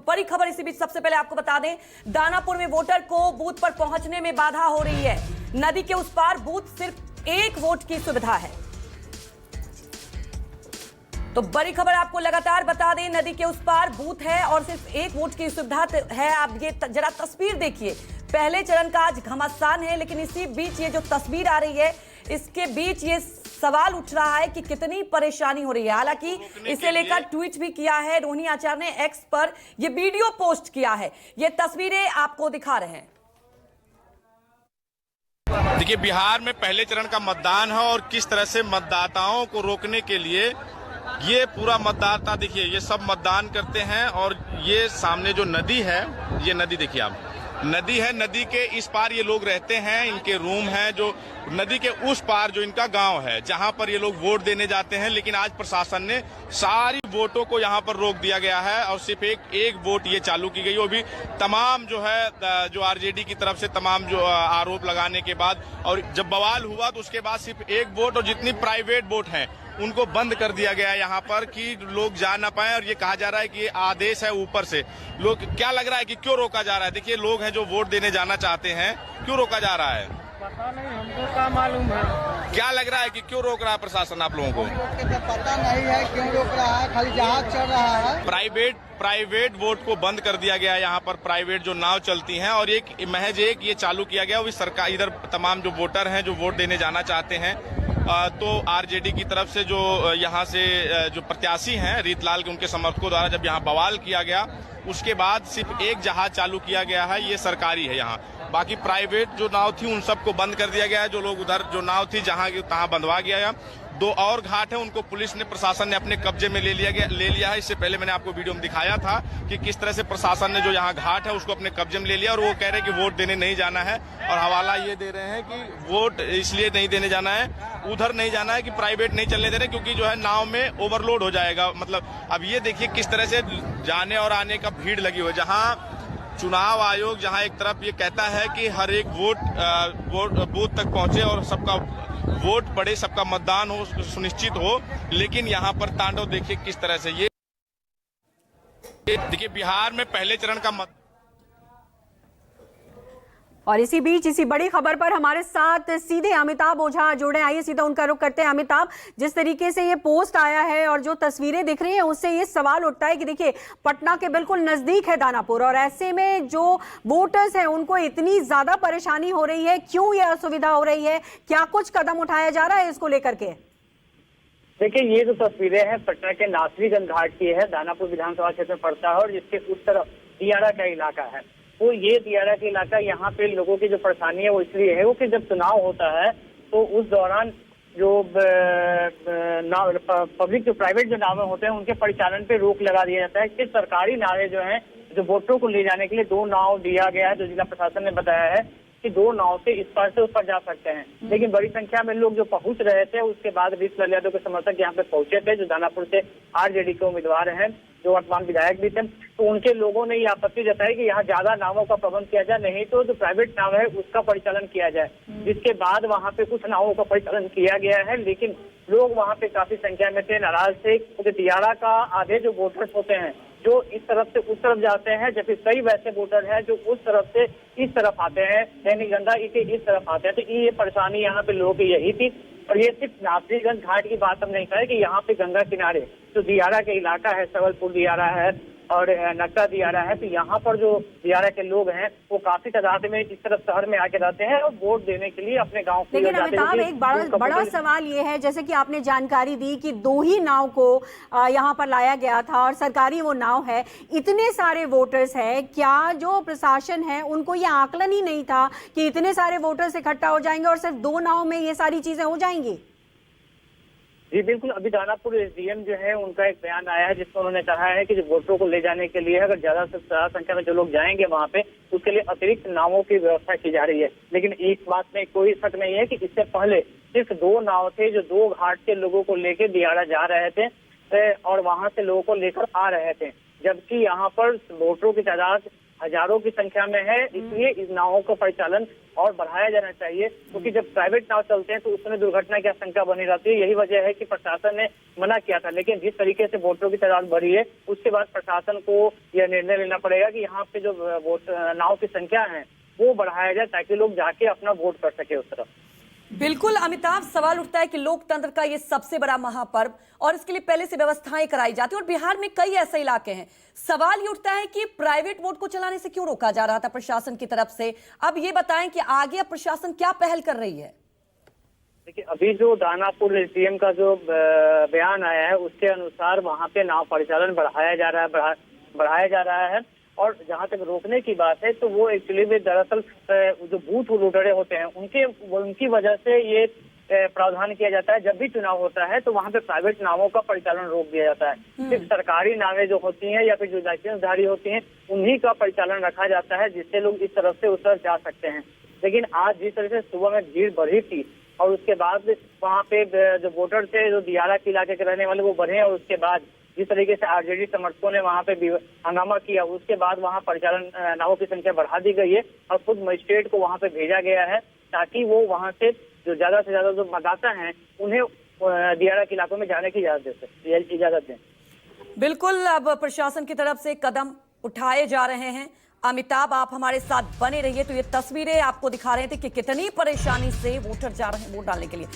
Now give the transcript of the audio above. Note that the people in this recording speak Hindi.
बड़ी खबर इसी बीच सबसे पहले आपको बता दें, दानापुर में वोटर को बूथ पर पहुंचने में बाधा हो रही है। नदी के उस पार बूथ सिर्फ एक वोट की सुविधा है। तो बड़ी खबर आपको लगातार बता दें, नदी के उस पार बूथ है और सिर्फ एक वोट की सुविधा है। आप ये जरा तस्वीर देखिए, पहले चरण का आज घमासान है, लेकिन इसी बीच ये जो तस्वीर आ रही है, इसके बीच ये सवाल उठ रहा है कि कितनी परेशानी हो रही है। हालांकि इसे लेकर ट्वीट भी किया है रोहिणी आचार्य ने, एक्स पर ये वीडियो पोस्ट किया है। ये तस्वीरें आपको दिखा रहे हैं। देखिए, बिहार में पहले चरण का मतदान है और किस तरह से मतदाताओं को रोकने के लिए ये पूरा मतदाता, देखिए ये सब मतदान करते हैं। और ये सामने जो नदी है, ये नदी देखिए आप, नदी है, नदी के इस पार ये लोग रहते हैं, इनके रूम हैं। जो नदी के उस पार जो इनका गांव है, जहां पर ये लोग वोट देने जाते हैं, लेकिन आज प्रशासन ने सारी वोटों को यहां पर रोक दिया गया है और सिर्फ एक वोट ये चालू की गई। वो भी तमाम जो है, जो आरजेडी की तरफ से तमाम जो आरोप लगाने के बाद, और जब बवाल हुआ तो उसके बाद सिर्फ एक वोट और जितनी प्राइवेट वोट हैं उनको बंद कर दिया गया है यहाँ पर कि लोग जा ना पाए। और ये कहा जा रहा है कि ये आदेश है ऊपर से। लोग, क्या लग रहा है कि क्यों रोका जा रहा है? देखिए, लोग हैं जो वोट देने जाना चाहते हैं, क्यों रोका जा रहा है? पता नहीं, हमको क्या मालूम है। क्या लग रहा है कि क्यों रोक रहा है प्रशासन आप लोगों को? पता नहीं है क्यों रोक रहा है, खाली जहाज चल रहा है। प्राइवेट वोट को बंद कर दिया गया है यहाँ पर, प्राइवेट जो नाव चलती हैं, और एक महज एक ये चालू किया गया। वो सरकार, इधर तमाम जो वोटर हैं जो वोट देने जाना चाहते हैं, तो आरजेडी की तरफ से जो यहाँ से जो प्रत्याशी हैं रीतलाल के, उनके समर्थकों द्वारा जब यहाँ बवाल किया गया, उसके बाद सिर्फ एक जहाज चालू किया गया है, ये सरकारी है यहाँ। बाकी प्राइवेट जो नाव थी उन सबको बंद कर दिया गया है। जो लोग उधर जो नाव थी जहाँ तहाँ बंधवा गया है। दो और घाट है, उनको पुलिस ने, प्रशासन ने अपने कब्जे में ले लिया है। इससे पहले मैंने आपको वीडियो में दिखाया था कि किस तरह से प्रशासन ने जो यहाँ घाट है उसको अपने कब्जे में ले लिया। और वो कह रहे हैं कि वोट देने नहीं जाना है, और हवाला ये दे रहे हैं कि वोट इसलिए नहीं देने जाना है, उधर नहीं जाना है कि प्राइवेट नहीं चलने दे रहे, क्योंकि जो है नाव में ओवरलोड हो जाएगा। मतलब अब ये देखिए किस तरह से जाने और आने का भीड़ लगी हुई है। जहाँ चुनाव आयोग जहां एक तरफ ये कहता है कि हर एक वोट बूथ तक पहुंचे और सबका वोट पड़े, सबका मतदान हो, सुनिश्चित हो, लेकिन यहाँ पर तांडव देखिए किस तरह से। ये देखिए, बिहार में पहले चरण का मत। और इसी बीच इसी बड़ी खबर पर हमारे साथ सीधे अमिताभ ओझा जुड़े। आइए सीधा उनका रुख करते हैं। अमिताभ, जिस तरीके से ये पोस्ट आया है और जो तस्वीरें दिख रही हैं, उससे ये सवाल उठता है कि देखिए, पटना के बिल्कुल नजदीक है दानापुर, और ऐसे में जो वोटर्स हैं उनको इतनी ज्यादा परेशानी हो रही है, क्यों ये असुविधा हो रही है? क्या कुछ कदम उठाया जा रहा है इसको लेकर के? देखिए, ये जो तस्वीरें हैं पटना के नासरीगंज घाट की है, दानापुर विधानसभा क्षेत्र में पड़ता है, और जिसके उस तरफ दियारा का इलाका है। तो ये दियारा का इलाका, यहाँ पे लोगों की जो परेशानी है वो इसलिए है कि जब चुनाव होता है तो उस दौरान जो पब्लिक जो प्राइवेट जो नावें होते हैं उनके परिचालन पे रोक लगा दिया जाता है। कि सरकारी नावें जो हैं, जो वोटरों को ले जाने के लिए 2 नाव दिया गया है, जो जिला प्रशासन ने बताया है कि 2 नाव से इस पार से उस पर जा सकते हैं। लेकिन बड़ी संख्या में लोग जो पहुंच रहे थे, उसके बाद रीतलाल यादव के समर्थक यहाँ पे पहुंचे थे, जो दानापुर से आरजेडी के उम्मीदवार हैं, जो वर्तमान विधायक भी थे। तो उनके लोगों ने ये आपत्ति जताई कि यहाँ ज्यादा नावों का प्रबंध किया जाए, नहीं तो जो प्राइवेट नाव है उसका परिचालन किया जाए। जिसके बाद वहाँ पे कुछ नावों का परिचालन किया गया है, लेकिन लोग वहाँ पे काफी संख्या में थे, नाराज थे। क्योंकि दियारा का आधे जो वोटर्स होते हैं जो इस तरफ से उस तरफ जाते हैं, जबकि कई वैसे वोटर हैं जो उस तरफ से इस तरफ आते हैं, यानी गंगा के इस तरफ आते हैं। तो ये परेशानी यहाँ पे लोगों की यही थी। और ये सिर्फ नासरीगंज घाट की बात हम नहीं करें कि यहाँ पे गंगा किनारे जो दियारा के इलाका है, सबलपुर दियारा है और नक्का दियारा है, तो यहाँ पर जो दियारा के लोग हैं वो काफी तादाद में इस तरफ शहर में आके रहते हैं और वोट देने के लिए अपने गांव को। लेकिन अमिताभ, एक बड़ा सवाल ये है, जैसे कि आपने जानकारी दी कि 2 ही नाव को यहाँ पर लाया गया था और सरकारी वो नाव है, इतने सारे वोटर्स हैं, क्या जो प्रशासन है उनको ये आकलन ही नहीं था कि इतने सारे वोटर्स इकट्ठा हो जाएंगे और सिर्फ 2 नाव में ये सारी चीजें हो जाएंगी? जी बिल्कुल, अभी दानापुर एसडीएम जो है उनका एक बयान आया है जिसमें उन्होंने कहा है कि जो वोटरों को ले जाने के लिए अगर ज्यादा से ज्यादा संख्या में जो लोग जाएंगे वहां पे, उसके लिए अतिरिक्त नावों की व्यवस्था की जा रही है। लेकिन इस बात में कोई शक नहीं है कि इससे पहले सिर्फ 2 नाव थे जो 2 घाट के लोगों को लेकर दियारा जा रहे थे और वहां से लोगों को लेकर आ रहे थे, जबकि यहाँ पर वोटरों की तादाद हजारों की संख्या में है, इसलिए इस नावों का परिचालन और बढ़ाया जाना चाहिए, क्योंकि जब प्राइवेट नाव चलते हैं तो उस समय दुर्घटना की आशंका बनी रहती है। यही वजह है कि प्रशासन ने मना किया था, लेकिन जिस तरीके से वोटरों की तादाद बढ़ी है उसके बाद प्रशासन को यह निर्णय लेना पड़ेगा कि यहाँ पे जो नाव की संख्या है वो बढ़ाया जाए, ताकि लोग जाके अपना वोट कर सके उस तरफ। बिल्कुल अमिताभ, सवाल उठता है कि लोकतंत्र का ये सबसे बड़ा महापर्व और इसके लिए पहले से व्यवस्थाएं कराई जाती हैं और बिहार में कई ऐसे इलाके हैं। सवाल ये उठता है कि प्राइवेट वोट को चलाने से क्यों रोका जा रहा था प्रशासन की तरफ से। अब ये बताएं कि आगे अब प्रशासन क्या पहल कर रही है। देखिए, अभी जो दानापुर एसडीएम का जो बयान आया है उसके अनुसार वहाँ पे नाव परिचालन बढ़ाया जा रहा है और जहाँ तक रोकने की बात है तो वो एक्चुअली में दरअसल जो बूथ लोडरे होते हैं उनकी वजह से ये प्रावधान किया जाता है। जब भी चुनाव होता है तो वहाँ पे प्राइवेट नावों का परिचालन रोक दिया जाता है। सिर्फ सरकारी नावें जो होती हैं या फिर जो लाइसेंसधारी होती हैं उन्हीं का परिचालन रखा जाता है, जिससे लोग इस तरफ से उस तरफ जा सकते हैं। लेकिन आज जिस तरह से सुबह में भीड़ बढ़ी थी और उसके बाद वहाँ पे जो वोटर थे, जो दियारा के इलाके के रहने वाले, वो बढ़े और उसके बाद जिस तरीके से आरजेडी समर्थकों ने वहाँ पे हंगामा किया, उसके बाद वहाँ परिचालन नावों की संख्या बढ़ा दी गई है और खुद मजिस्ट्रेट को वहाँ पे भेजा गया है ताकि वो वहाँ से जो ज्यादा से ज्यादा जो मतदाता हैं उन्हें दियारा के इलाकों में जाने की इजाजत दें। बिल्कुल, अब प्रशासन की तरफ से कदम उठाए जा रहे हैं। अमिताभ, आप हमारे साथ बने रहिए। तो ये तस्वीरें आपको दिखा रहे थे कि कितनी परेशानी से वोटर जा रहे हैं वोट डालने के लिए।